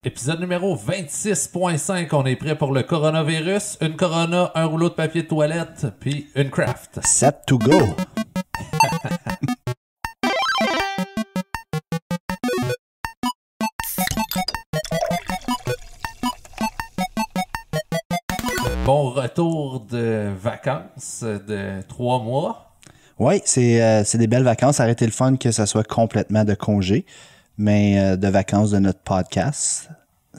Épisode numéro 26.5, on est prêt pour le coronavirus. Une Corona, un rouleau de papier de toilette, puis une Kraft. Set to go! Bon retour de vacances de 3 mois. Oui, c'est des belles vacances. Ça aurait été le fun que ça soit complètement de congé, mais de vacances de notre podcast.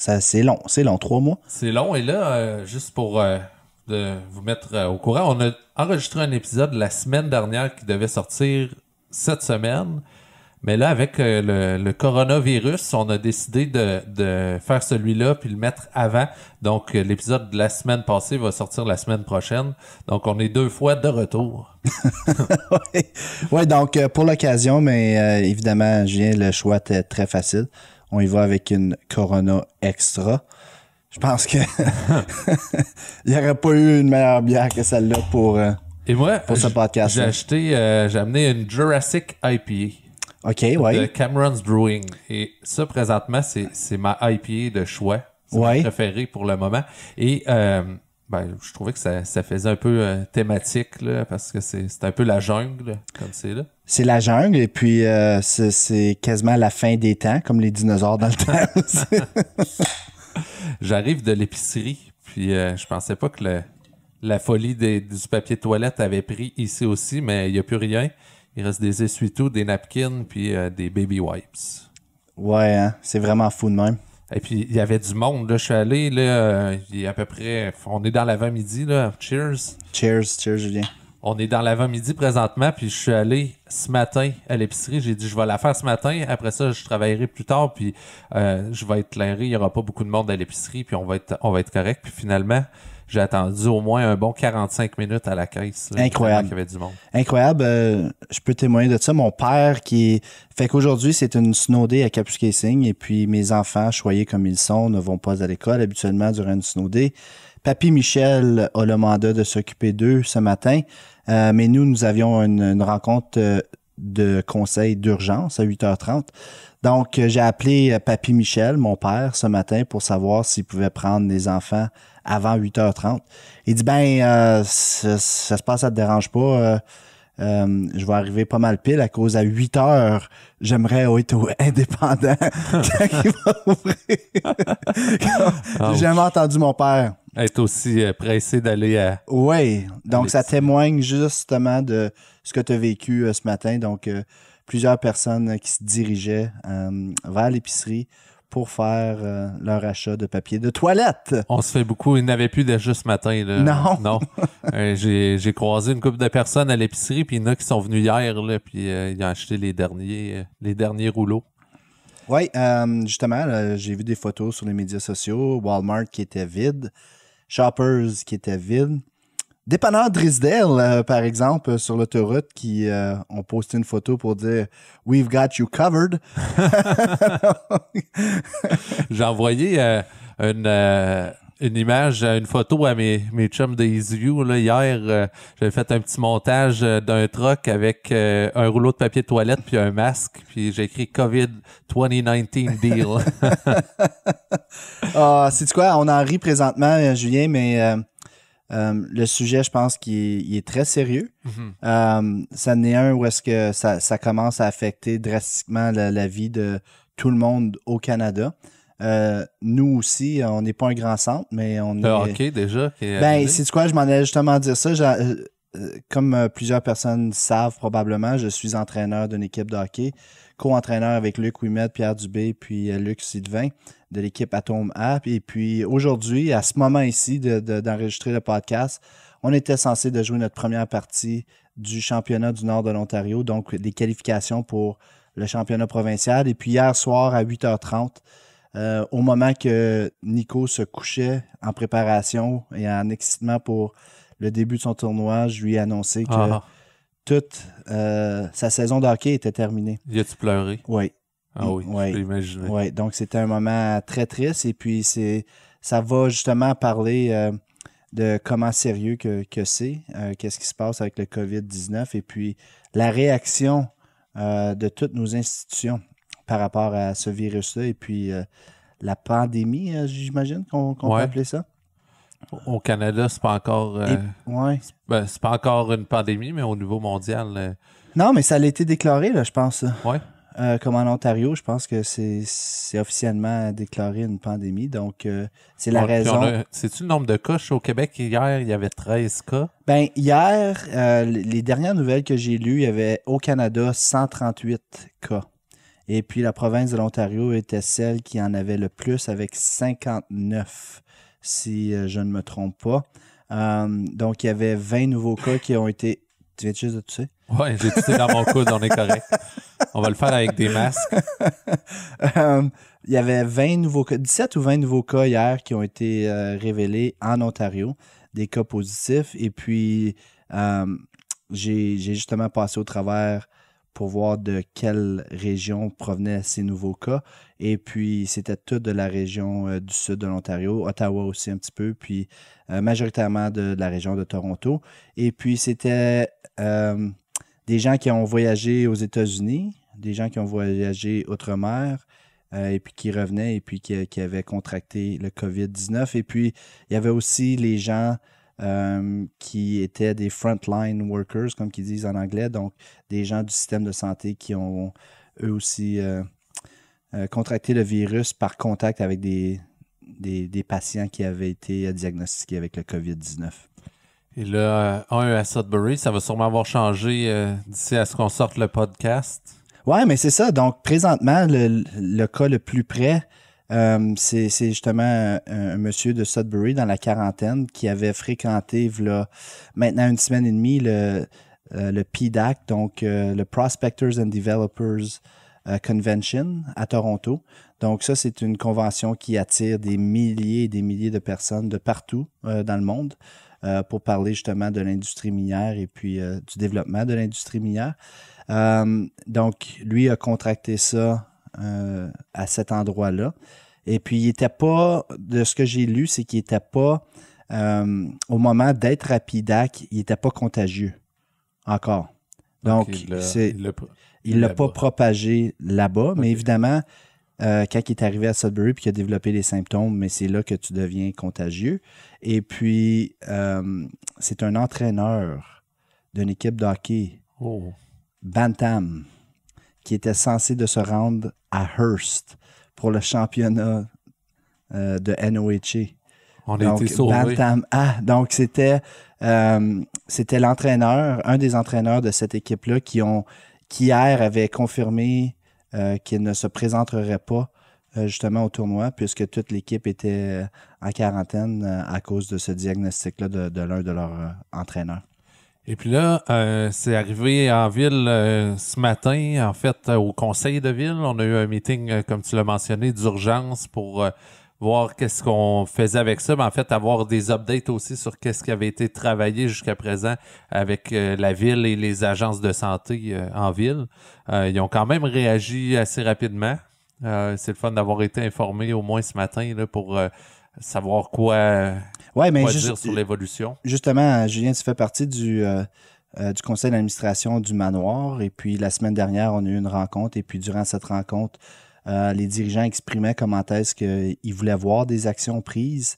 C'est long, 3 mois. C'est long, et là, juste pour de vous mettre au courant, on a enregistré un épisode la semaine dernière qui devait sortir cette semaine. Mais là, avec le coronavirus, on a décidé de faire celui-là puis le mettre avant. Donc, l'épisode de la semaine passée va sortir la semaine prochaine. Donc, on est 2 fois de retour. Ouais, donc pour l'occasion, mais évidemment, Julien, le choix était très facile. On y va avec une Corona Extra. Je pense que il n'y aurait pas eu une meilleure bière que celle-là pour ce podcast. J'ai amené une Jurassic IPA. OK, ouais. De Cameron's Brewing. Et ça, présentement, c'est ma IPA de choix. C'est ma préférée pour le moment. Et je trouvais que ça faisait un peu thématique, là, parce que c'est un peu la jungle, comme c'est là. C'est la jungle, et puis c'est quasiment la fin des temps, comme les dinosaures dans le temps. J'arrive de l'épicerie, puis je pensais pas que la folie du papier de toilette avait pris ici aussi, mais il n'y a plus rien. Il reste des essuie-tout, des napkins, puis des baby wipes. Ouais, hein? C'est vraiment fou de même. Et puis, il y avait du monde. Là, je suis allé, là, il y a à peu près... On est dans l'avant-midi, là. Cheers. Cheers, Julien. On est dans l'avant-midi présentement, puis je suis allé ce matin à l'épicerie. J'ai dit, je vais la faire ce matin. Après ça, je travaillerai plus tard, puis je vais être clairé. Il n'y aura pas beaucoup de monde à l'épicerie, puis on va être correct. Puis finalement... J'ai attendu au moins un bon 45 minutes à la caisse. Là, incroyable. Il y avait du monde. Incroyable. Je peux témoigner de ça. Mon père fait qu'aujourd'hui, c'est une snow day à Kapuskasing, et puis mes enfants, choyés comme ils sont, ne vont pas à l'école habituellement durant une snow day. Papy Michel a le mandat de s'occuper d'eux ce matin, mais nous avions une rencontre de conseil d'urgence à 8h30. Donc, j'ai appelé Papy Michel, mon père, ce matin pour savoir s'il pouvait prendre les enfants avant 8h30. Il dit, ça se passe, ça te dérange pas. Je vais arriver pas mal pile à cause à 8h, j'aimerais être indépendant quand il va ouvrir. J'ai jamais entendu mon père être aussi pressé d'aller à... Oui, donc ça témoigne justement de ce que tu as vécu ce matin. Donc, plusieurs personnes qui se dirigeaient vers l'épicerie pour faire leur achat de papier de toilette. On se fait beaucoup. Il n'y en avait plus déjà ce matin. Là. Non. J'ai croisé une couple de personnes à l'épicerie, puis il y en a qui sont venus hier, là, puis ils ont acheté les derniers rouleaux. Oui, justement, là, j'ai vu des photos sur les médias sociaux. Walmart qui était vide. Shoppers qui était vide. Dépanneur Drisdale, par exemple, sur l'autoroute, qui ont posté une photo pour dire « We've got you covered ». J'ai envoyé une image, une photo à mes chums des View là, hier. J'avais fait un petit montage d'un truck avec un rouleau de papier de toilette puis un masque, puis j'ai écrit COVID 2019 deal. C'est quoi? On en rit présentement, Julien, mais le sujet, je pense qu'il est très sérieux. Mm-hmm. Ça n'est un où est-ce que ça commence à affecter drastiquement la vie de tout le monde au Canada. Nous aussi, on n'est pas un grand centre, mais on est... hockey, déjà. C'est quoi? Je m'en allais justement dire ça. Comme plusieurs personnes savent probablement, je suis entraîneur d'une équipe de hockey, co-entraîneur avec Luc Ouimet, Pierre Dubé, puis Luc Sylvain de l'équipe Atome App. Et puis aujourd'hui, à ce moment ici d'enregistrer le podcast, on était censé de jouer notre première partie du championnat du Nord de l'Ontario, donc des qualifications pour le championnat provincial. Et puis hier soir à 8h30, au moment que Nico se couchait en préparation et en excitement pour le début de son tournoi, je lui ai annoncé que toute sa saison de hockey était terminée. Y a-tu pleuré? Oui. Ah oui, je peux imaginer. Oui, donc c'était un moment très triste, et puis ça va justement parler de comment sérieux que c'est, qu'est-ce qui se passe avec le COVID-19, et puis la réaction de toutes nos institutions par rapport à ce virus-là, et puis la pandémie, j'imagine qu'on peut appeler ça. Au Canada, c'est pas encore ouais. c'est pas encore une pandémie, mais au niveau mondial. Non, mais ça a été déclaré, là, je pense. Ouais. Comme en Ontario, je pense que c'est officiellement déclaré une pandémie. Donc, c'est la raison. C'est-tu le nombre de cas? Au Québec, hier, il y avait 13 cas. Ben, hier, les dernières nouvelles que j'ai lues, il y avait au Canada 138 cas. Et puis, la province de l'Ontario était celle qui en avait le plus avec 59, si je ne me trompe pas. Donc, il y avait 20 nouveaux cas qui ont été... Tu viens juste de tousser? Oui, j'ai toussé dans mon coude, on est correct. On va le faire avec des masques. Il y avait 20 nouveaux cas, 17 ou 20 nouveaux cas hier qui ont été révélés en Ontario, des cas positifs. Et puis, j'ai justement passé au travers pour voir de quelle région provenaient ces nouveaux cas. Et puis, c'était tout de la région du sud de l'Ontario, Ottawa aussi un petit peu, puis majoritairement de la région de Toronto. Et puis, c'était des gens qui ont voyagé aux États-Unis, des gens qui ont voyagé outre-mer, et puis qui revenaient et puis qui avaient contracté le COVID-19. Et puis, il y avait aussi les gens qui étaient des frontline workers, comme ils disent en anglais, donc des gens du système de santé qui ont eux aussi contracté le virus par contact avec des patients qui avaient été diagnostiqués avec le COVID-19. Et là, à Sudbury, ça va sûrement avoir changé d'ici à ce qu'on sorte le podcast. Oui, mais c'est ça. Donc, présentement, le cas le plus près, c'est justement un monsieur de Sudbury dans la quarantaine qui avait fréquenté, maintenant une semaine et demie, le PDAC, donc le Prospectors and Developers Convention à Toronto. Donc, ça, c'est une convention qui attire des milliers et des milliers de personnes de partout dans le monde pour parler justement de l'industrie minière et puis du développement de l'industrie minière. Donc, lui a contracté ça à cet endroit-là. Et puis, il n'était pas, de ce que j'ai lu, c'est qu'il n'était pas, au moment d'être à PDAC, il n'était pas contagieux encore. Donc, il ne l'a pas propagé là-bas, mais évidemment, quand il est arrivé à Sudbury et qu'il a développé les symptômes, mais c'est là que tu deviens contagieux. Et puis, c'est un entraîneur d'une équipe de hockey, Bantam, qui était censé de se rendre à Hearst pour le championnat de NOHA. On a été sauvés. Bantam donc c'était l'entraîneur, un des entraîneurs de cette équipe-là qui hier avait confirmé qu'il ne se présenterait pas justement au tournoi puisque toute l'équipe était en quarantaine à cause de ce diagnostic-là de l'un de leurs entraîneurs. Et puis là, c'est arrivé en ville ce matin, en fait, au conseil de ville. On a eu un meeting, comme tu l'as mentionné, d'urgence pour voir qu'est-ce qu'on faisait avec ça. Mais en fait, avoir des updates aussi sur qu'est-ce qui avait été travaillé jusqu'à présent avec la ville et les agences de santé en ville. Ils ont quand même réagi assez rapidement. C'est le fun d'avoir été informé au moins ce matin là, pour savoir quoi dire sur l'évolution. Justement, Julien, tu fais partie du conseil d'administration du Manoir. Et puis, la semaine dernière, on a eu une rencontre. Et puis, durant cette rencontre, les dirigeants exprimaient comment est-ce qu'ils voulaient voir des actions prises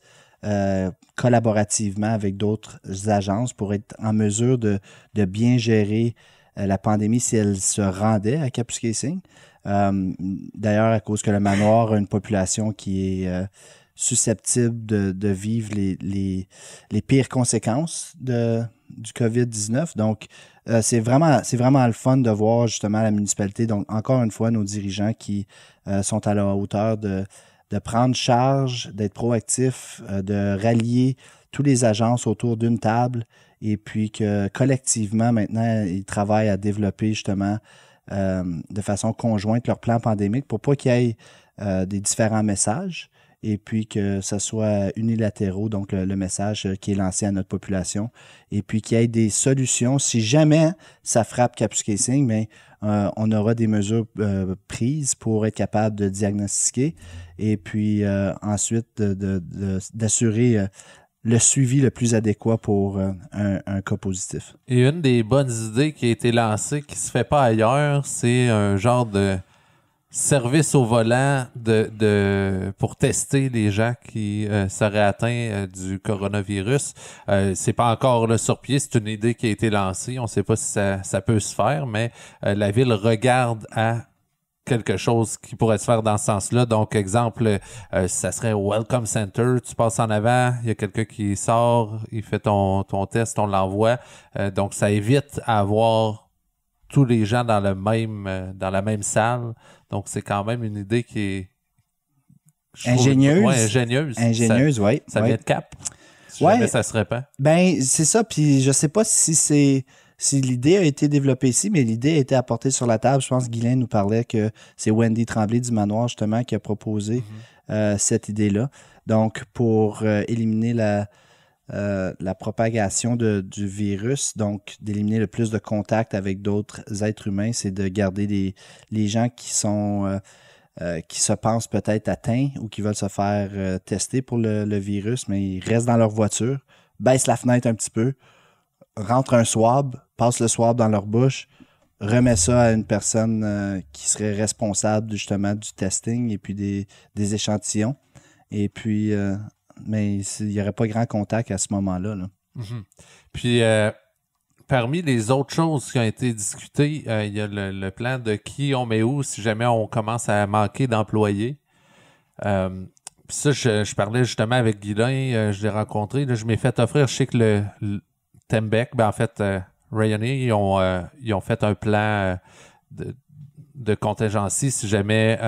collaborativement avec d'autres agences pour être en mesure de bien gérer la pandémie si elle se rendait à Kapuskasing. D'ailleurs, à cause que le Manoir a une population qui est susceptible de vivre les pires conséquences du COVID-19. Donc, c'est vraiment le fun de voir justement la municipalité. Donc, encore une fois, nos dirigeants qui sont à la hauteur de prendre charge, d'être proactifs, de rallier toutes les agences autour d'une table et puis que collectivement, maintenant, ils travaillent à développer justement de façon conjointe leur plan pandémique pour pas qu'il y ait des différents messages et puis que ce soit unilatéraux, donc le message qui est lancé à notre population, et puis qu'il y ait des solutions. Si jamais ça frappe Kapuskasing, mais on aura des mesures prises pour être capable de diagnostiquer et puis ensuite d'assurer le suivi le plus adéquat pour un cas positif. Et une des bonnes idées qui a été lancée, qui se fait pas ailleurs, c'est un genre de service au volant pour tester les gens qui seraient atteints du coronavirus. C'est pas encore là sur pied, c'est une idée qui a été lancée. On ne sait pas si ça peut se faire, mais la ville regarde à quelque chose qui pourrait se faire dans ce sens-là. Donc, exemple, ça serait au Welcome Center, tu passes en avant, il y a quelqu'un qui sort, il fait ton test, on l'envoie. Donc, ça évite à avoir tous les gens dans dans la même salle. Donc, c'est quand même une idée qui est ingénieuse. Ingénieuse, oui. Ça vient de Cap. Si jamais ça se répand. Ben, c'est ça. Puis, je sais pas si l'idée a été développée ici, mais l'idée a été apportée sur la table. Je pense que Guylain nous parlait que c'est Wendy Tremblay du Manoir, justement, qui a proposé cette idée-là. Donc, pour éliminer la propagation du virus, donc d'éliminer le plus de contact avec d'autres êtres humains, c'est de garder les gens qui se pensent peut-être atteints ou qui veulent se faire tester pour le virus, mais ils restent dans leur voiture, baissent la fenêtre un petit peu, rentrent un swab, passent le swab dans leur bouche, remet ça à une personne qui serait responsable justement du testing et puis des échantillons. Et puis, mais il n'y aurait pas grand contact à ce moment-là. Là. Mm-hmm. Puis, parmi les autres choses qui ont été discutées, il y a le plan de qui on met où si jamais on commence à manquer d'employés. Puis ça, je parlais justement avec Guylain, je l'ai rencontré. Là, je m'ai fait offrir, je sais que le Tembec, ben en fait, Ryanair, ils ont fait un plan de contingency si jamais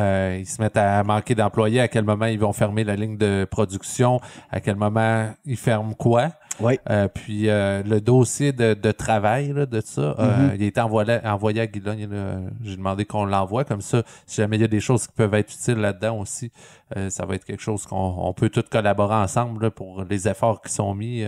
ils se mettent à manquer d'employés, à quel moment ils vont fermer la ligne de production, à quel moment ils ferment quoi. Oui. Puis le dossier de travail là, de ça, il a été envoyé à Guylain. J'ai demandé qu'on l'envoie. Comme ça, si jamais il y a des choses qui peuvent être utiles là-dedans aussi, ça va être quelque chose qu'on peut tous collaborer ensemble là, pour les efforts qui sont mis.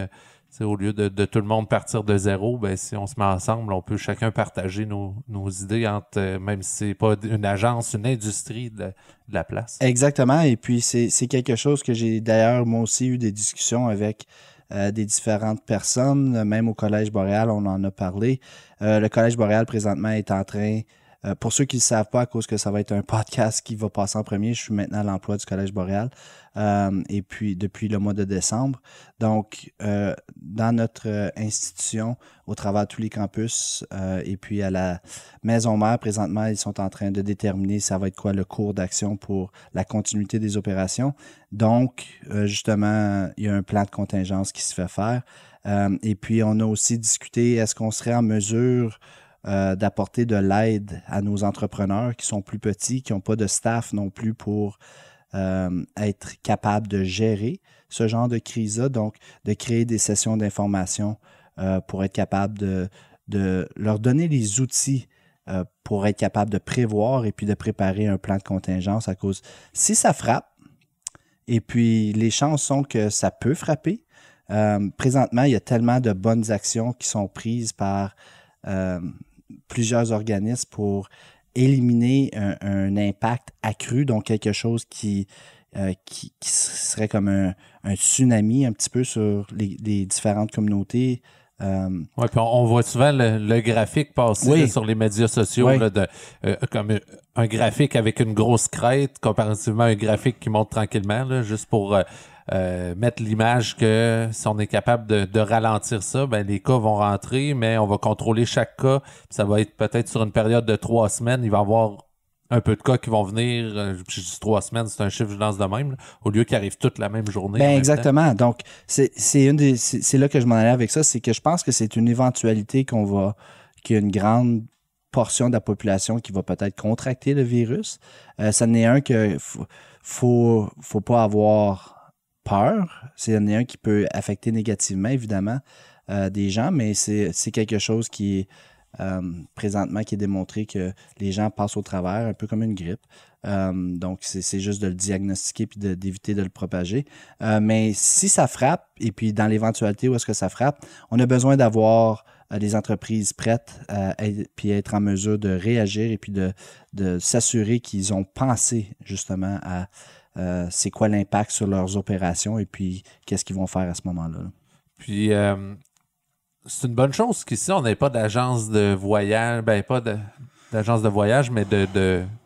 Au lieu de tout le monde partir de zéro, ben, si on se met ensemble, on peut chacun partager nos idées entre, même si c'est pas une agence, une industrie de la place. Exactement. Et puis, c'est quelque chose que j'ai d'ailleurs, moi aussi, eu des discussions avec des différentes personnes. Même au Collège Boréal, on en a parlé. Le Collège Boréal, présentement, est en train... pour ceux qui ne le savent pas, à cause que ça va être un podcast qui va passer en premier, je suis maintenant à l'emploi du Collège Boréal et puis depuis le mois de décembre. Donc, dans notre institution, au travers de tous les campus et puis à la Maison Mère, présentement, ils sont en train de déterminer ça va être quoi le cours d'action pour la continuité des opérations. Donc, justement, il y a un plan de contingence qui se fait faire. Et puis, on a aussi discuté, est-ce qu'on serait en mesure d'apporter de l'aide à nos entrepreneurs qui sont plus petits, qui n'ont pas de staff non plus pour être capables de gérer ce genre de crise-là. Donc, de créer des sessions d'information pour être capable de leur donner les outils pour être capable de prévoir et puis de préparer un plan de contingence à cause... Si ça frappe, et puis les chances sont que ça peut frapper, présentement, il y a tellement de bonnes actions qui sont prises par... plusieurs organismes pour éliminer un impact accru, donc quelque chose qui serait comme un tsunami un petit peu sur les différentes communautés. Oui, puis on voit souvent le graphique passer là, sur les médias sociaux, là, comme un graphique avec une grosse crête comparativement à un graphique qui monte tranquillement, là, juste pour... mettre l'image que si on est capable de ralentir ça, ben les cas vont rentrer, mais on va contrôler chaque cas. Ça va être peut-être sur une période de 3 semaines. Il va y avoir un peu de cas qui vont venir. Je dis 3 semaines, c'est un chiffre que je lance de même, là, au lieu qu'ils arrivent toutes la même journée. Ben exactement. Donc, c'est là que je m'en allais avec ça, c'est que je pense que c'est une éventualité qu'il y a une grande portion de la population qui va peut-être contracter le virus. Ça n'est un que faut pas avoir peur. C'est un qui peut affecter négativement, évidemment, des gens, mais c'est quelque chose qui est présentement qui est démontré que les gens passent au travers, un peu comme une grippe. Donc, c'est juste de le diagnostiquer puis d'éviter de le propager. Mais si ça frappe, et puis dans l'éventualité où est-ce que ça frappe, on a besoin d'avoir des entreprises prêtes puis être en mesure de réagir et puis de s'assurer qu'ils ont pensé justement à c'est quoi l'impact sur leurs opérations et puis qu'est-ce qu'ils vont faire à ce moment-là. Puis, c'est une bonne chose qu'ici, on n'ait pas d'agence de voyage, ben pas d'agences de voyage, mais tu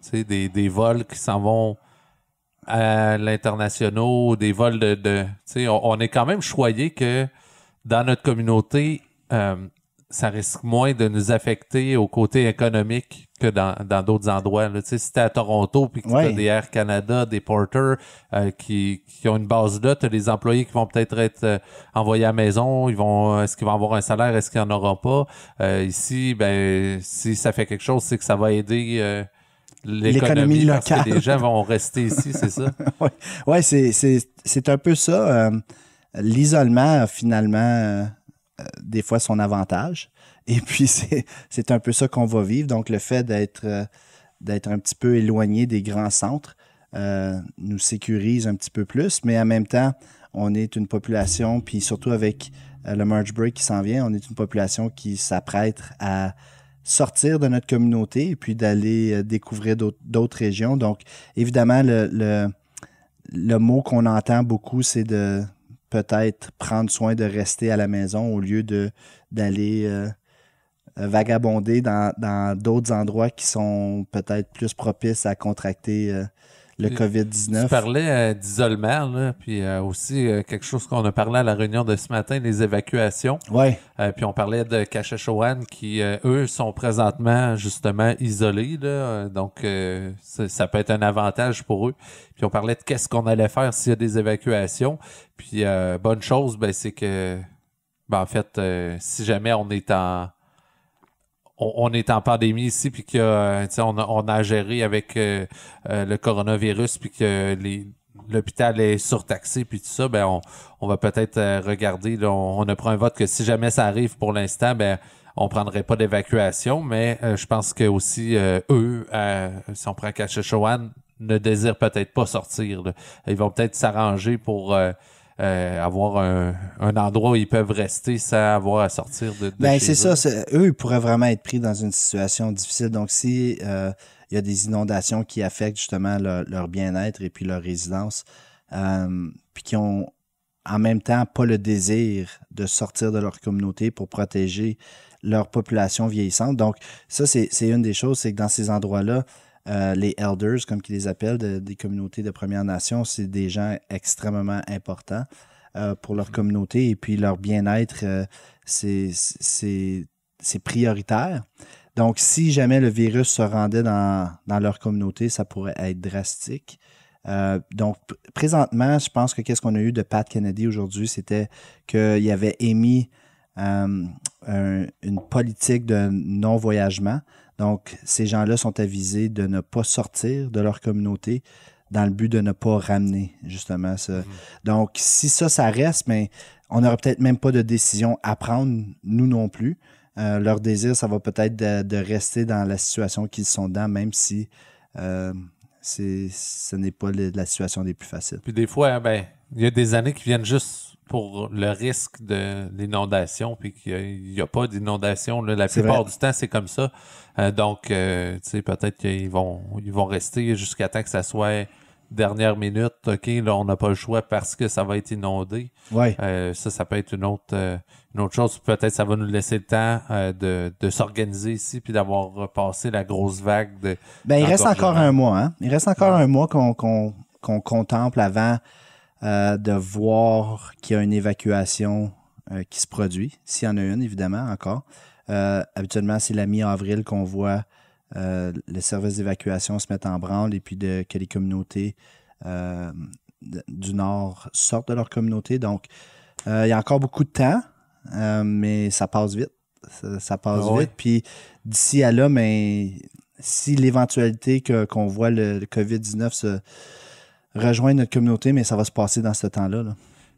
sais, des vols qui s'en vont à l'international, des vols tu sais, on est quand même choyé que dans notre communauté, ça risque moins de nous affecter au côté économique que dans d'autres endroits. Là. Tu sais, si t'es à Toronto puis que t'as des Air Canada, des Porter qui ont une base là, t'as des employés qui vont peut-être être envoyés à la maison, est-ce qu'ils vont avoir un salaire, est-ce qu'il n'y en aura pas? Ici, ben si ça fait quelque chose, c'est que ça va aider l'économie locale. Parce que les gens vont rester ici, c'est ça? Oui, c'est un peu ça. L'isolement, finalement, des fois son avantage. Et puis, c'est un peu ça qu'on va vivre. Donc, le fait d'être un petit peu éloigné des grands centres nous sécurise un petit peu plus. Mais en même temps, on est une population, puis surtout avec le March Break qui s'en vient, on est une population qui s'apprête à sortir de notre communauté et puis d'aller découvrir d'autres régions. Donc, évidemment, le mot qu'on entend beaucoup, c'est de peut-être prendre soin de rester à la maison au lieu d'aller vagabonder dans d'autres endroits qui sont peut-être plus propices à contracter le COVID-19. Tu parlais d'isolement, là, puis aussi quelque chose qu'on a parlé à la réunion de ce matin, les évacuations. Oui. Puis on parlait de Kashechewan qui, eux, sont présentement justement isolés. Là, donc, ça peut être un avantage pour eux. Puis on parlait de qu'est-ce qu'on allait faire s'il y a des évacuations. Puis bonne chose, ben, c'est que, ben, en fait, si jamais on est en pandémie ici, puis qu'on a géré avec le coronavirus, puis que l'hôpital est surtaxé, puis tout ça, ben on va peut-être regarder. Là, on a pris un vote que si jamais ça arrive pour l'instant, ben on prendrait pas d'évacuation, mais je pense que aussi eux, si on prend Kashechewan, ne désirent peut-être pas sortir. Là. Ils vont peut-être s'arranger pour avoir un endroit où ils peuvent rester sans avoir à sortir de ben, chez c'est eux. ça. Eux, ils pourraient vraiment être pris dans une situation difficile. Donc, si il y a des inondations qui affectent justement leur bien-être et puis leur résidence, puis qui ont en même temps pas le désir de sortir de leur communauté pour protéger leur population vieillissante. Donc, ça, c'est une des choses, c'est que dans ces endroits-là, les elders, comme qu'ils les appellent, des communautés de Premières Nations, c'est des gens extrêmement importants pour leur communauté et puis leur bien-être, c'est prioritaire. Donc, si jamais le virus se rendait dans leur communauté, ça pourrait être drastique. Donc, présentement, je pense que qu'est-ce qu'on a eu de Pat Kennedy aujourd'hui, c'était qu'il avait émis une politique de non-voyagement. Donc, ces gens-là sont avisés de ne pas sortir de leur communauté dans le but de ne pas ramener, justement, ça. Donc, si ça reste, mais on n'aura peut-être même pas de décision à prendre, nous non plus. Leur désir, ça va peut-être de rester dans la situation qu'ils sont dans, même si ce n'est pas la situation des plus faciles. Puis des fois, ben, il y a des années qui viennent juste pour le risque de l'inondation, puis qu'il n'y a pas d'inondation. Là. La plupart du temps, c'est comme ça. Donc, tu sais, peut-être qu'ils vont rester jusqu'à temps que ça soit dernière minute. OK, là, on n'a pas le choix parce que ça va être inondé. Ouais. Ça peut être une autre chose. Peut-être ça va nous laisser le temps de s'organiser ici puis d'avoir passé la grosse vague de. Ben, il reste encore un mois, hein? Il reste encore un mois qu'on contemple avant de voir qu'il y a une évacuation qui se produit. S'il y en a une, évidemment, encore. Habituellement, c'est la mi-avril qu'on voit le service d'évacuation se mettre en branle et puis que les communautés du Nord sortent de leur communauté. Donc, il y a encore beaucoup de temps, mais ça passe vite. Ça passe vite. Puis d'ici à là, mais si l'éventualité qu'on voit le COVID-19 se rejoindre notre communauté, mais ça va se passer dans ce temps-là. Là.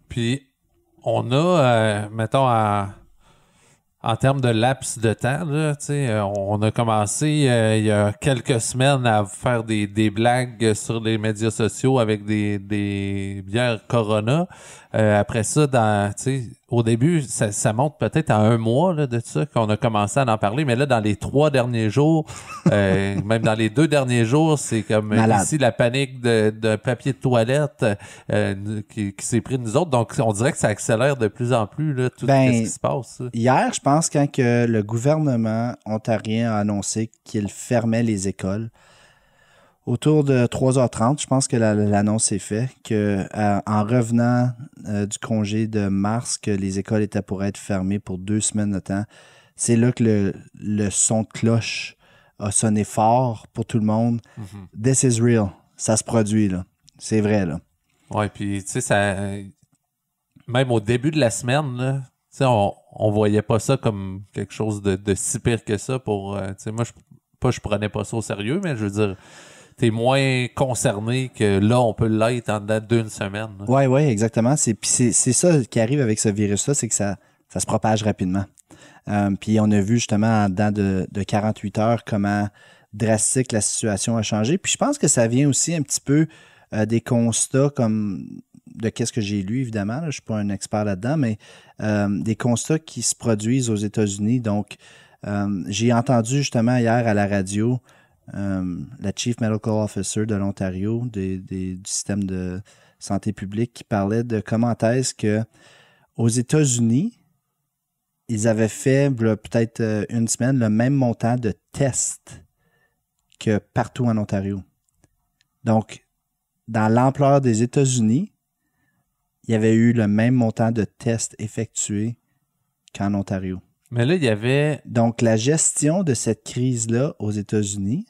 Puis, on a, mettons, en termes de laps de temps, là, on a commencé il y a quelques semaines à faire des blagues sur les médias sociaux avec des bières Corona. Après ça, au début, ça monte peut-être à un mois là, de ça qu'on a commencé à en parler, mais là, dans les 3 derniers jours, même dans les 2 derniers jours, c'est comme Malade. ici la panique de papier de toilette qui s'est pris de nous autres. Donc, on dirait que ça accélère de plus en plus là, tout ce qui se passe. Ça. Hier, je pense, quand que le gouvernement ontarien a annoncé qu'il fermait les écoles, autour de 3h30, je pense que l'annonce est faite, en revenant du congé de mars, que les écoles étaient pour être fermées pour 2 semaines de temps, c'est là que le son de cloche a sonné fort pour tout le monde. Mm-hmm. This is real. Ça se produit, là. C'est vrai, là. Ouais, puis, tu sais, ça... Même au début de la semaine, là, tu sais, on voyait pas ça comme quelque chose de si pire que ça pour... tu sais, moi, je prenais pas ça au sérieux, mais je veux dire... T'es moins concerné que là, on peut l'être en dedans d'une semaine. Oui, exactement. C'est ça qui arrive avec ce virus-là, c'est que ça se propage rapidement. Puis on a vu justement en dedans de 48 heures comment drastique la situation a changé. Puis je pense que ça vient aussi un petit peu des constats comme de qu'est-ce que j'ai lu, évidemment. Là, je ne suis pas un expert là-dedans, mais des constats qui se produisent aux États-Unis. Donc, j'ai entendu justement hier à la radio la Chief Medical Officer de l'Ontario du système de santé publique qui parlait de comment est-ce que aux États-Unis, ils avaient fait peut-être une semaine le même montant de tests que partout en Ontario. Donc, dans l'ampleur des États-Unis, il y avait eu le même montant de tests effectués qu'en Ontario. Mais là, il y avait... Donc, la gestion de cette crise-là aux États-Unis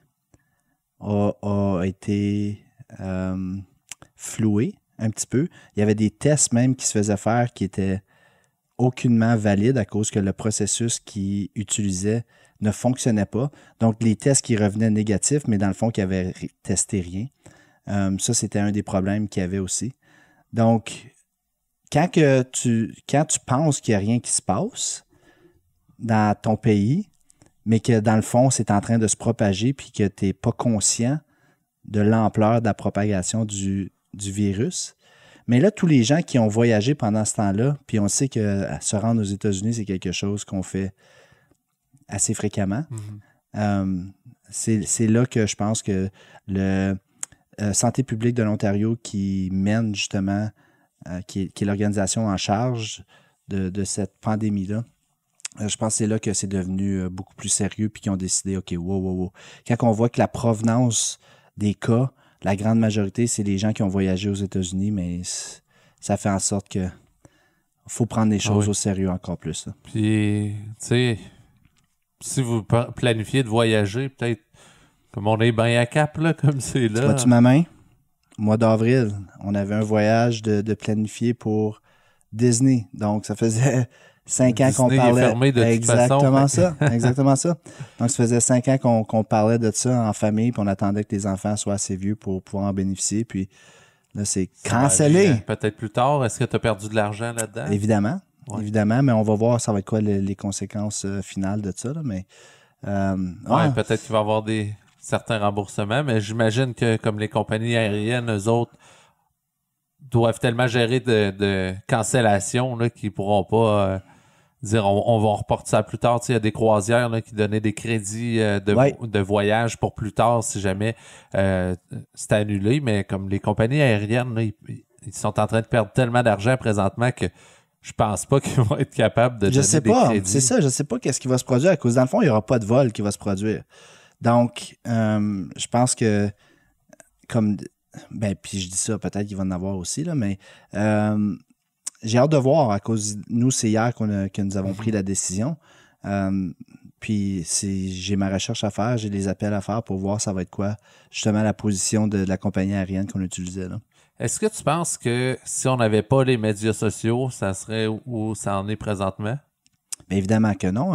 a été flouée un petit peu. Il y avait des tests même qui se faisaient faire qui étaient aucunement valides à cause que le processus qu'ils utilisaient ne fonctionnait pas. Donc, les tests qui revenaient négatifs, mais dans le fond, qui n'avaient testé rien. Ça, c'était un des problèmes qu'il y avait aussi. Donc, quand tu penses qu'il n'y a rien qui se passe dans ton pays, mais que dans le fond, c'est en train de se propager puis que tu n'es pas conscient de l'ampleur de la propagation du virus. Mais là, tous les gens qui ont voyagé pendant ce temps-là, puis on sait que se rendre aux États-Unis, c'est quelque chose qu'on fait assez fréquemment. Mm-hmm. C'est là que je pense que le Santé publique de l'Ontario qui mène justement, qui est l'organisation en charge de cette pandémie-là, je pense que c'est là que c'est devenu beaucoup plus sérieux puis qu'ils ont décidé, OK, wow. Quand on voit que la provenance des cas, la grande majorité, c'est les gens qui ont voyagé aux États-Unis, mais ça fait en sorte que faut prendre les choses au sérieux encore plus. Là. Puis, tu sais, si vous planifiez de voyager, peut-être comme on est bien à cap, là, comme c'est là. Tu vois-tu ma main? Au mois d'avril, on avait un voyage de planifié pour Disney. Donc, ça faisait 5 ans qu'on parlait. Est fermé de exactement toute façon. Exactement ça. Donc, ça faisait 5 ans qu'on parlait de ça en famille, puis on attendait que les enfants soient assez vieux pour pouvoir en bénéficier. Puis là, c'est cancellé. Peut-être plus tard. Est-ce que tu as perdu de l'argent là-dedans? Évidemment. Ouais. Évidemment, mais on va voir ça va être quoi les conséquences finales de ça. Là, mais, peut-être qu'il va y avoir certains remboursements, mais j'imagine que comme les compagnies aériennes, eux autres, doivent tellement gérer de cancellations là, qu'ils ne pourront pas dire on va reporter ça plus tard. Il y a des croisières là, qui donnaient des crédits de voyage pour plus tard si jamais c'est annulé, mais comme les compagnies aériennes, là, ils sont en train de perdre tellement d'argent présentement que je pense pas qu'ils vont être capables de donner des crédits. C'est ça, je sais pas qu'est-ce qui va se produire à cause. Dans le fond, il n'y aura pas de vol qui va se produire. Donc, je pense que puis je dis ça, peut-être qu'il va en avoir aussi, là, mais j'ai hâte de voir à cause nous, c'est hier que nous avons pris la décision. Puis j'ai ma recherche à faire, j'ai les appels à faire pour voir ça va être quoi, justement, la position de la compagnie aérienne qu'on utilisait là. Est-ce que tu penses que si on n'avait pas les médias sociaux, ça serait où ça en est présentement? Bien évidemment que non.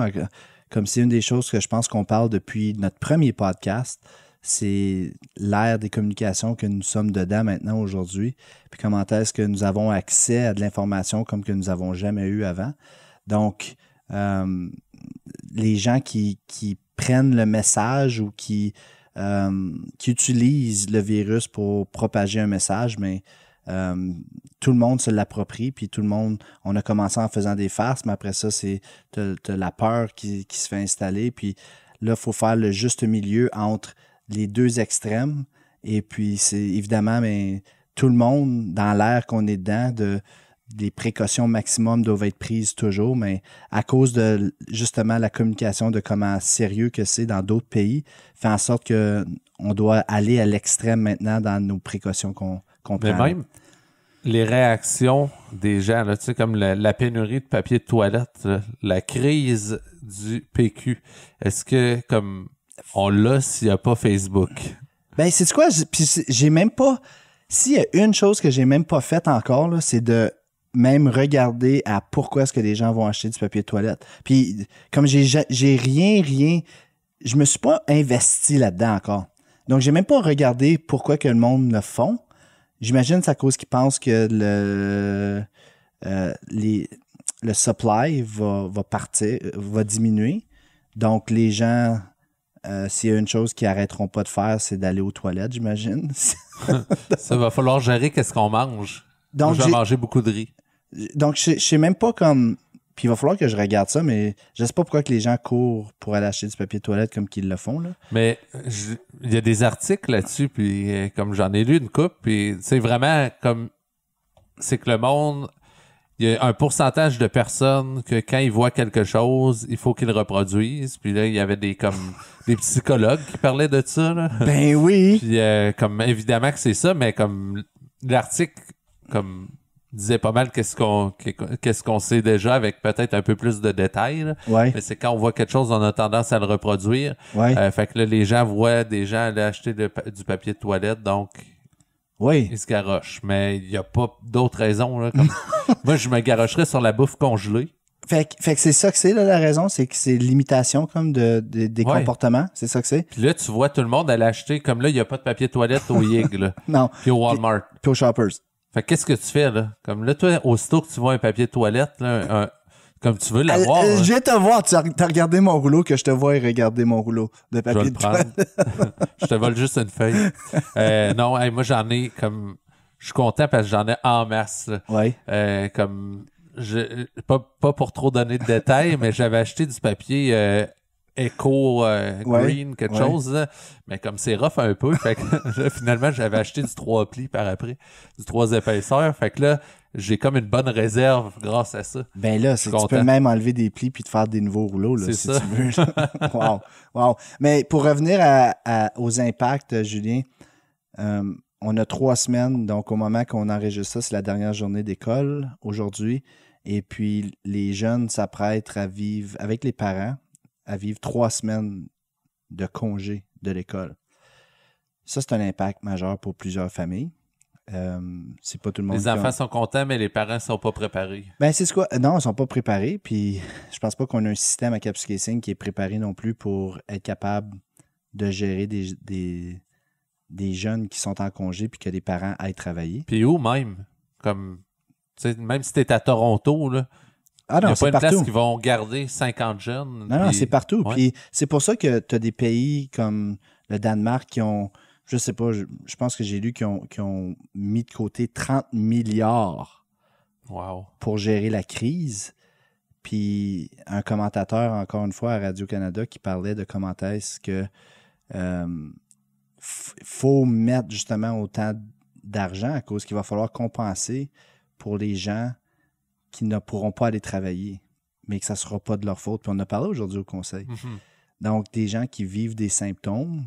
Comme c'est une des choses que je pense qu'on parle depuis notre premier podcast, c'est l'ère des communications que nous sommes dedans maintenant aujourd'hui, puis comment est-ce que nous avons accès à de l'information comme que nous n'avons jamais eu avant. Donc, les gens qui prennent le message ou qui utilisent le virus pour propager un message, mais tout le monde se l'approprie, puis tout le monde, on a commencé en faisant des farces, mais après ça, t'as la peur qui se fait installer, puis là, il faut faire le juste milieu entre les deux extrêmes, et puis c'est évidemment, mais tout le monde, dans l'ère qu'on est dedans, des précautions maximum doivent être prises toujours, mais à cause de justement la communication de comment sérieux que c'est dans d'autres pays, fait en sorte que on doit aller à l'extrême maintenant dans nos précautions qu'on prend. Mais même les réactions des gens, là, tu sais, comme la pénurie de papier de toilette, là, la crise du PQ, est-ce que comme on l'a s'il n'y a pas Facebook? Ben, c'est quoi? Puis j'ai même pas... S'il y a une chose que j'ai même pas faite encore, là, c'est de même regarder à pourquoi est-ce que les gens vont acheter du papier de toilette. Puis, comme j'ai rien... Je me suis pas investi là-dedans encore. Donc, j'ai même pas regardé pourquoi que le monde le font. J'imagine que c'est à cause qu'ils pensent que le supply va partir, va diminuer. Donc, les gens... s'il y a une chose qu'ils arrêteront pas de faire, c'est d'aller aux toilettes, j'imagine. Ça va falloir gérer qu'est-ce qu'on mange. Donc, je vais manger beaucoup de riz. Donc, je sais même pas comme... Puis il va falloir que je regarde ça, mais je sais pas pourquoi que les gens courent pour aller acheter du papier de toilette comme qu'ils le font, là. Mais il y a des articles là-dessus, puis comme j'en ai lu une couple, puis c'est vraiment comme... C'est que le monde... Il y a un pourcentage de personnes que quand ils voient quelque chose, il faut qu'ils le reproduisent. Puis là, il y avait des psychologues qui parlaient de ça, là. Ben oui! Puis comme évidemment que c'est ça, mais comme l'article comme disait pas mal qu'est-ce qu'on sait déjà avec peut-être un peu plus de détails. Là. Ouais. Mais c'est quand on voit quelque chose, on a tendance à le reproduire. Ouais. Fait que là, les gens voient des gens aller acheter du papier de toilette, donc oui. ils se garochent. Mais il n'y a pas d'autres raisons. Là, comme... Moi, je me garocherais sur la bouffe congelée. Fait que c'est ça que c'est, là, la raison, c'est que c'est l'imitation comme des comportements, c'est ça que c'est. Puis là, tu vois tout le monde aller acheter, comme là, il n'y a pas de papier de toilette au Yig, là. Non. Puis au Walmart. Puis aux Shoppers. Fait que qu'est-ce que tu fais, là? Comme là, toi, aussitôt que tu vois un papier de toilette, là, comme tu veux l'avoir. Je vais te voir, t'as regardé mon rouleau, que je te vois et regarder mon rouleau de papier de toilette. Je te vole juste une feuille. Non, moi, j'en ai comme... Je suis content parce que j'en ai en masse, là. Ouais. Comme... Pas pour trop donner de détails, mais j'avais acheté du papier Eco Green, quelque chose, là. Mais comme c'est rough un peu, fait que là, finalement, j'avais acheté du 3 plis par après, du 3 épaisseurs. Fait que là, j'ai comme une bonne réserve grâce à ça. Ben là, tu peux même enlever des plis puis te faire des nouveaux rouleaux, là, si tu veux. Wow. Mais pour revenir aux impacts, Julien, on a 3 semaines, donc au moment qu'on enregistre ça, c'est la dernière journée d'école aujourd'hui. Et puis, les jeunes s'apprêtent à vivre, avec les parents, à vivre 3 semaines de congé de l'école. Ça, c'est un impact majeur pour plusieurs familles. C'est pas tout le monde. Les enfants sont contents, mais les parents sont pas préparés. Ben, c'est quoi? Non, ils sont pas préparés. Puis, je pense pas qu'on a un système à Capscasing qui est préparé non plus pour être capable de gérer des jeunes qui sont en congé puis que les parents aillent travailler. Puis où même? Comme, tu sais, même si t'es à Toronto, là. Ah non, c'est partout. Il n'y a pas une place qui vont garder 50 jeunes. Non, c'est partout. Ouais. Puis c'est pour ça que tu as des pays comme le Danemark qui ont, je sais pas, je pense que j'ai lu qui ont mis de côté 30 milliards pour gérer la crise. Puis un commentateur, encore une fois, à Radio-Canada, qui parlait de comment est-ce que faut mettre justement autant d'argent à cause qu'il va falloir compenser pour les gens qui ne pourront pas aller travailler, mais que ça ne sera pas de leur faute. Puis on a parlé aujourd'hui au conseil. Mm-hmm. Donc, des gens qui vivent des symptômes,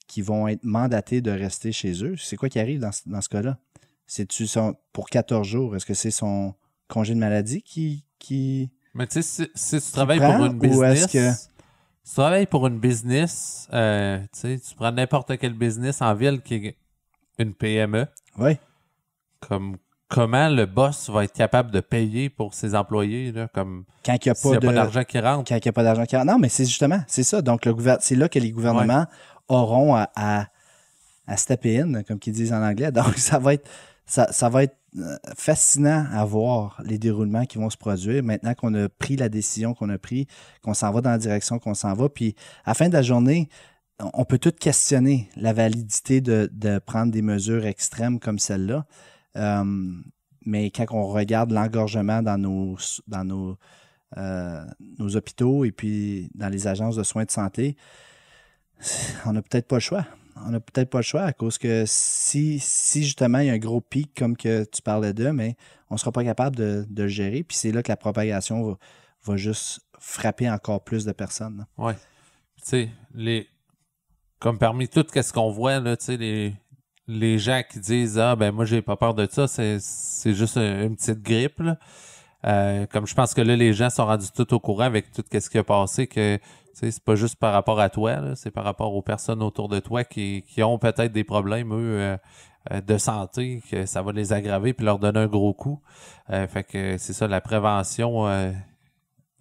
qui vont être mandatés de rester chez eux. C'est quoi qui arrive dans ce cas-là? C'est-tu pour 14 jours? Est-ce que c'est son congé de maladie qui Mais tu sais, si tu travailles pour une business... Si tu travailles pour une business, tu prends n'importe quel business en ville qui est une PME. Oui. Comment le boss va être capable de payer pour ses employés, là, comme quand il n'y a pas d'argent qui rentre. Quand il n'y a pas d'argent qui rentre. Non, mais c'est justement, c'est ça. Donc, c'est là que les gouvernements auront à step in, comme qu'ils disent en anglais. Donc, ça va être fascinant à voir les déroulements qui vont se produire maintenant qu'on a pris la décision qu'on a prise, qu'on s'en va dans la direction qu'on s'en va. Puis, à la fin de la journée, on peut tout questionner la validité de prendre des mesures extrêmes comme celle-là. Mais quand on regarde l'engorgement dans nos hôpitaux et puis dans les agences de soins de santé, on n'a peut-être pas le choix. On n'a peut-être pas le choix à cause que si justement il y a un gros pic comme que tu parlais de, mais on ne sera pas capable de le gérer. Puis c'est là que la propagation va juste frapper encore plus de personnes. Oui. Tu sais, comme parmi tout ce qu'on voit, là, tu sais, les gens qui disent ah ben moi j'ai pas peur de ça, c'est juste une petite grippe là. Comme je pense que là les gens sont rendus tout au courant avec tout ce qui a passé, que c'est pas juste par rapport à toi là, c'est par rapport aux personnes autour de toi qui ont peut-être des problèmes eux de santé, que ça va les aggraver puis leur donner un gros coup. Fait que c'est ça, la prévention.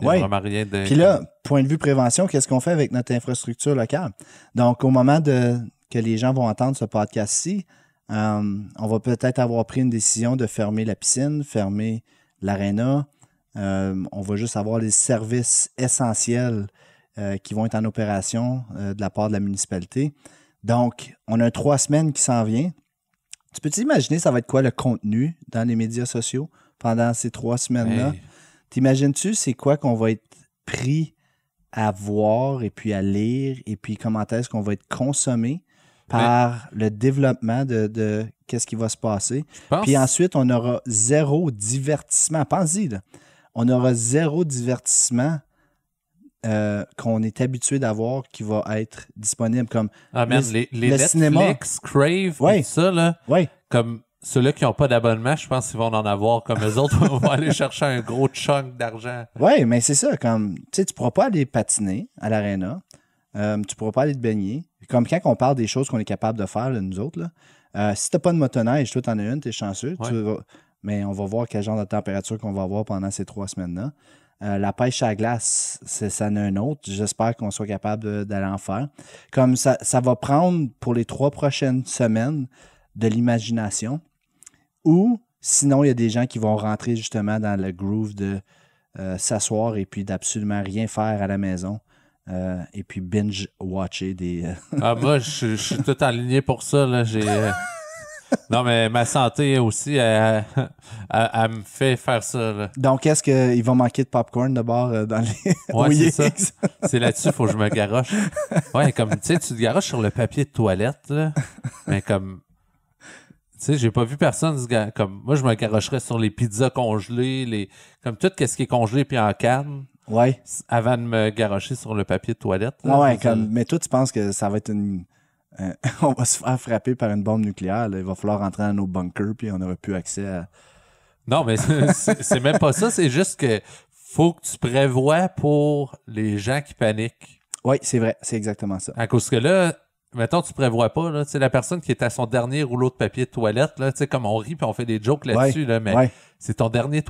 Oui. Vraiment rien de... Puis là, point de vue prévention, qu'est-ce qu'on fait avec notre infrastructure locale? Donc, au moment que les gens vont entendre ce podcast-ci, on va peut-être avoir pris une décision de fermer la piscine, fermer l'aréna. On va juste avoir les services essentiels qui vont être en opération de la part de la municipalité. Donc, on a 3 semaines qui s'en vient. Tu peux t'imaginer ça va être quoi le contenu dans les médias sociaux pendant ces 3 semaines-là? Hey. T'imagines-tu c'est quoi qu'on va être pris à voir et puis à lire et puis comment est-ce qu'on va être consommé par le développement de qu'est-ce qui va se passer? Puis ensuite, on aura zéro divertissement. Pense-y, là. On aura zéro divertissement qu'on est habitué d'avoir qui va être disponible comme les Netflix, cinéma. Crave, Ouais. tout ça, là, ouais. comme ceux-là qui n'ont pas d'abonnement, je pense qu'ils vont en avoir, comme eux autres vont aller chercher un gros chunk d'argent. Oui, mais c'est ça, comme, tu sais, tu pourras pas aller patiner à l'aréna, tu pourras pas aller te baigner. Comme quand on parle des choses qu'on est capable de faire, là, nous autres, là, si t'as pas de motoneige, toi t'en as une, t'es chanceux, Ouais. mais on va voir quel genre de température qu'on va avoir pendant ces 3 semaines-là. La pêche à la glace, ça en a un autre. J'espère qu'on soit capable d'aller en faire. Comme ça va prendre pour les 3 prochaines semaines de l'imagination. Ou sinon, il y a des gens qui vont rentrer justement dans le groove de s'asseoir et puis d'absolument rien faire à la maison. Et puis binge-watcher des... Moi, je suis tout aligné pour ça. Là. Non, mais ma santé aussi, elle me fait faire ça. Là. Donc, est-ce qu'il va manquer de popcorn de bord dans les... Ouais, c'est ça. C'est là-dessus qu'il faut que je me garoche. Ouais, comme, tu sais, tu te garoches sur le papier de toilette, là. Mais comme... Tu sais, j'ai pas vu personne comme moi, je me garocherais sur les pizzas congelées, comme tout ce qui est congelé puis en canne. Ouais. Avant de me garocher sur le papier de toilette. Là, ouais, mais toi, tu penses que ça va être on va se faire frapper par une bombe nucléaire. Là. Il va falloir rentrer dans nos bunkers puis on n'aura plus accès à... Non, mais c'est même pas ça. C'est juste que faut que tu prévois pour les gens qui paniquent. Oui, c'est vrai. C'est exactement ça. À cause que là, mettons, tu prévois pas, là, tu sais, la personne qui est à son dernier rouleau de papier de toilette, là, tu sais, comme on rit puis on fait des jokes là-dessus, là, mais c'est ton dernier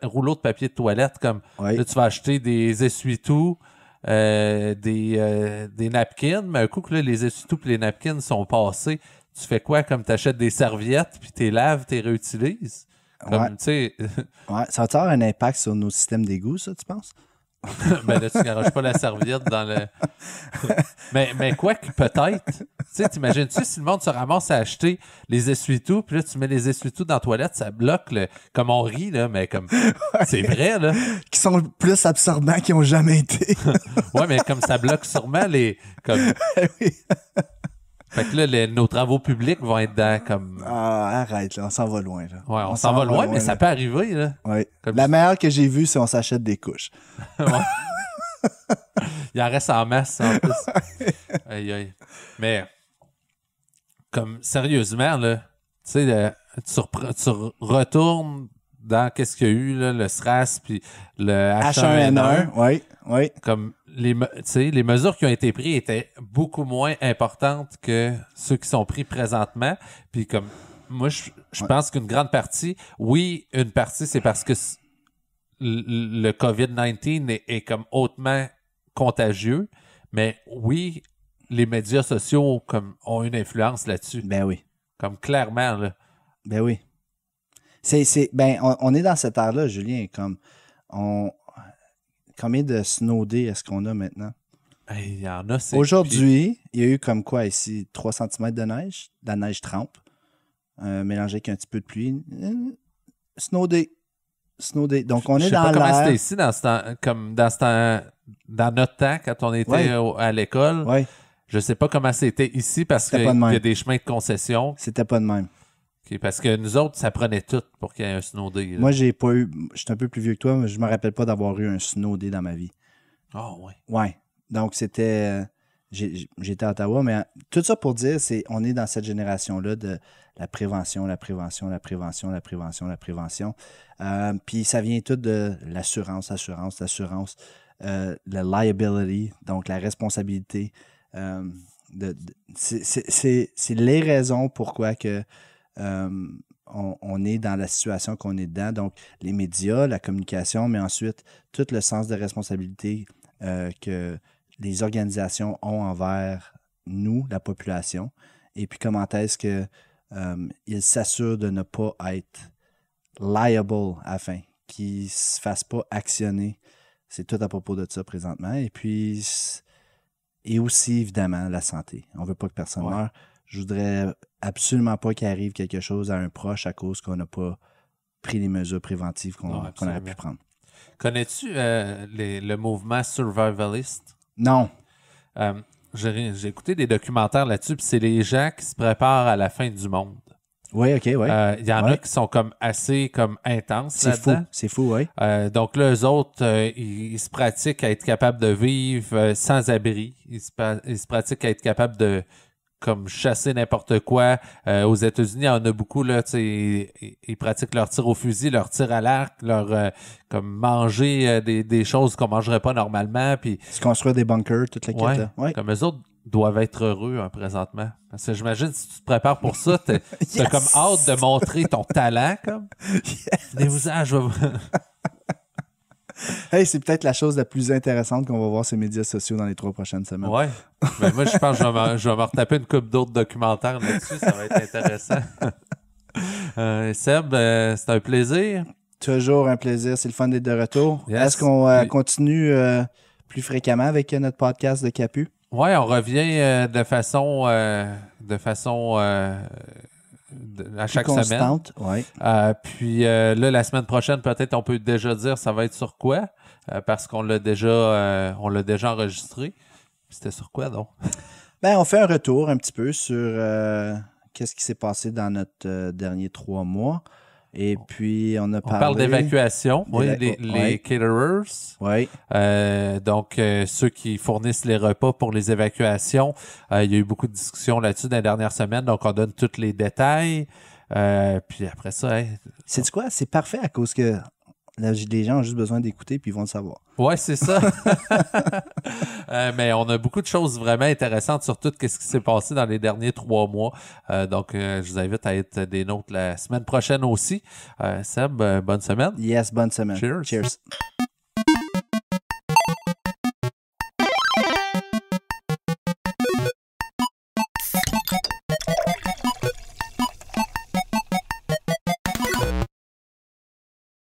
rouleau de papier de toilette, comme, là, tu vas acheter des essuie-tout, des napkins, mais un coup que là, les essuie-tout et les napkins sont passés, tu fais quoi? Comme t'achètes des serviettes puis t'es laves, t'es réutilises? Comme, tu sais... ça va avoir un impact sur nos systèmes d'égout, ça, tu penses? Ben là, tu garoches pas la serviette dans le... mais quoi que peut-être, tu sais, t'imagines-tu si le monde se ramasse à acheter les essuie-tout, puis là, tu mets les essuie-tout dans la toilette, ça bloque comme on rit, là, mais comme... C'est vrai, là. Qui sont plus absorbants qu'ils ont jamais été. Ouais, mais comme ça bloque sûrement comme... oui. Fait que là, nos travaux publics vont être dans comme... Ah, arrête, là, on s'en va loin, là. Ouais, on s'en va loin, mais ça peut arriver, là. Ouais. La meilleure que j'ai vue, c'est on s'achète des couches. Ouais. Il en reste en masse, en plus. Aïe, aïe. Mais, comme, sérieusement, là, tu sais, tu retournes dans qu'est-ce qu'il y a eu, là, le SRAS, puis le H1N1. Oui. Comme, les mesures qui ont été prises étaient beaucoup moins importantes que ceux qui sont pris présentement. Puis comme, moi, je pense qu'une grande partie, oui, une partie, c'est parce que le COVID-19 est comme hautement contagieux, mais oui, les médias sociaux comme ont une influence là-dessus. Ben oui. Comme clairement, là. Ben oui. On est dans cette ère-là, Julien, comme combien de snow days est-ce qu'on a maintenant? Il y en a, c'est... Aujourd'hui, il y a eu comme quoi ici? 3 cm de neige? De la neige trempe. mélangé avec un petit peu de pluie. Snow day. Donc, on Je est sais dans pas comment l'air. c'était ici dans notre temps, quand on était à l'école. Ouais, Je sais pas comment c'était ici parce C'était qu'il pas de même. y a des chemins de concession. c'était pas de même. Ok, parce que nous autres, ça prenait tout pour qu'il y ait un snow day. Là. Moi, j'ai pas eu. J'étais un peu plus vieux que toi, mais je me rappelle pas d'avoir eu un snow day dans ma vie. Oh, ouais. Ouais. Donc, c'était. J'étais à Ottawa, mais tout ça pour dire, on est dans cette génération-là de la prévention. Puis ça vient tout de l'assurance, la liability, donc la responsabilité. C'est les raisons pourquoi que on est dans la situation qu'on est dedans. Donc, les médias, la communication, mais ensuite, tout le sens de responsabilité que les organisations ont envers nous, la population, et puis comment est-ce que ils s'assurent de ne pas être liable à la fin, qu'ils ne se fassent pas actionner. C'est tout à propos de ça présentement. Et puis, et aussi, évidemment, la santé. On ne veut pas que personne meure. Je voudrais absolument pas qu'il arrive quelque chose à un proche à cause qu'on n'a pas pris les mesures préventives qu'on aurait pu prendre. Connais-tu le mouvement survivaliste? Non. J'ai écouté des documentaires là-dessus, puis c'est les gens qui se préparent à la fin du monde. Oui, OK, oui. Il y en a qui sont comme assez comme intenses là-dedans. C'est fou, oui. Donc là, eux autres, ils se pratiquent à être capables de vivre sans abri. Ils se pratiquent à être capables de comme chasser n'importe quoi. Aux États-Unis, il y en a beaucoup, là, tu sais, ils pratiquent leur tir au fusil, leur tir à l'arc, leur comme manger des choses qu'on mangerait pas normalement. Puis se construire des bunkers, toute la quête. Ouais. Comme eux autres doivent être heureux présentement. Parce que j'imagine si tu te prépares pour ça, t'as comme hâte de montrer ton talent, comme. Venez-vous-en, je vais... Hey, c'est peut-être la chose la plus intéressante qu'on va voir sur les médias sociaux dans les 3 prochaines semaines. Ouais. Ben moi, je pense que je vais me retaper une couple d'autres documentaires là-dessus. Ça va être intéressant. Seb, c'est un plaisir. Toujours un plaisir. C'est le fun d'être de retour. Yes. Est-ce qu'on continue plus fréquemment avec notre podcast de Capu? Ouais, on revient de façon à chaque semaine. Ouais. Puis là, la semaine prochaine, peut-être on peut déjà dire ça va être sur quoi, parce qu'on l'a déjà enregistré. C'était sur quoi donc? Ben, on fait un retour un petit peu sur qu'est-ce qui s'est passé dans notre dernier 3 mois. Et puis, on parle d'évacuation, les caterers. Oui. Donc, ceux qui fournissent les repas pour les évacuations. Il y a eu beaucoup de discussions là-dessus dans les dernières semaines, donc on donne tous les détails. Puis après ça... C'est quoi? C'est parfait à cause que là, les gens ont juste besoin d'écouter puis ils vont le savoir. Ouais, c'est ça. Mais on a beaucoup de choses vraiment intéressantes sur tout ce qui s'est passé dans les derniers 3 mois. Donc, je vous invite à être des nôtres la semaine prochaine aussi. Seb, bonne semaine. Yes, bonne semaine. Cheers. Cheers.